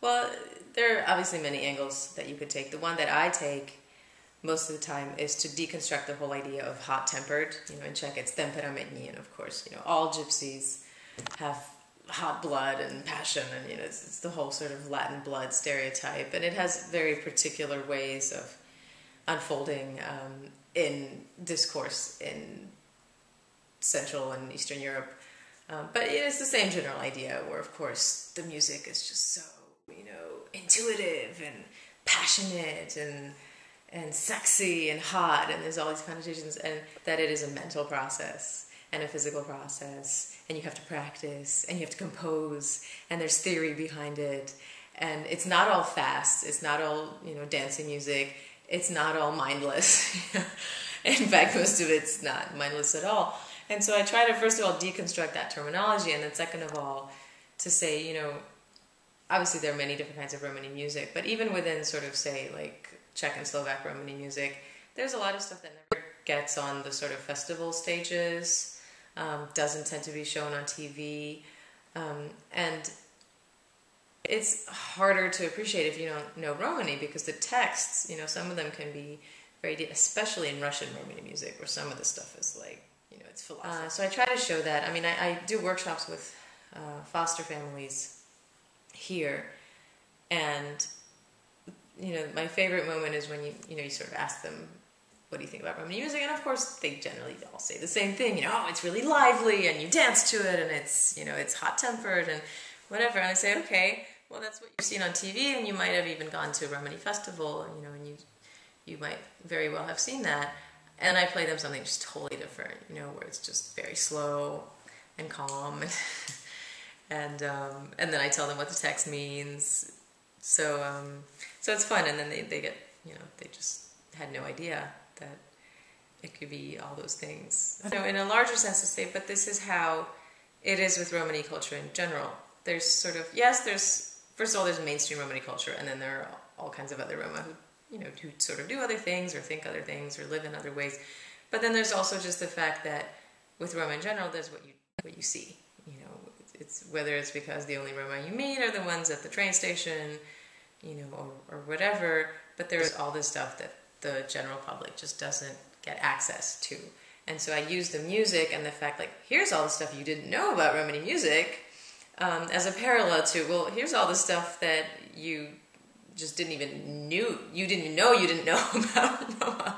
Well, there are obviously many angles that you could take. The one that I take most of the time is to deconstruct the whole idea of hot-tempered. In Czech it's temperamentní, and of course, all gypsies have hot blood and passion, and it's the whole sort of Latin blood stereotype, and it has very particular ways of unfolding in discourse in Central and Eastern Europe. But it's the same general idea where, of course, the music is just so, intuitive and passionate and sexy and hot, and there's all these connotations, and that it is a mental process and a physical process, and you have to practice, and you have to compose, and there's theory behind it, and it's not all fast, it's not all, dancing music, it's not all mindless. In fact, most of it's not mindless at all. And so I try to, first of all, deconstruct that terminology, and then second of all, to say, obviously there are many different kinds of Romani music, but even within sort of, say, like Czech and Slovak Romani music, there's a lot of stuff that never gets on the sort of festival stages, doesn't tend to be shown on TV, and it's harder to appreciate if you don't know Romani, because the texts, some of them can be very deep, especially in Russian Romani music, where some of the stuff is like, it's philosophy. So I try to show that. I mean, I do workshops with foster families here, and my favorite moment is when you sort of ask them, what do you think about Romani music? And of course they generally all say the same thing, it's really lively and you dance to it and it's it's hot-tempered and whatever. And I say, okay, well, that's what you've seen on TV, and you might have even gone to a Romani festival, and you might very well have seen that. And I play them something just totally different, where it's just very slow and calm, and then I tell them what the text means. So it's fun, and then they get, they just had no idea that it could be all those things. So in a larger sense to say, but this is how it is with Romani culture in general. There's sort of, first of all, there's mainstream Romani culture, and then there are all kinds of other Roma who sort of do other things or think other things or live in other ways. But then there's also just the fact that with Roma in general, there's what you see. It's whether it's because the only Roma you meet are the ones at the train station, or whatever. But there's all this stuff that the general public just doesn't get access to. And so I use the music and the fact, like, here's all the stuff you didn't know about Romani music, as a parallel to, well, here's all the stuff that you just didn't even know about Roma.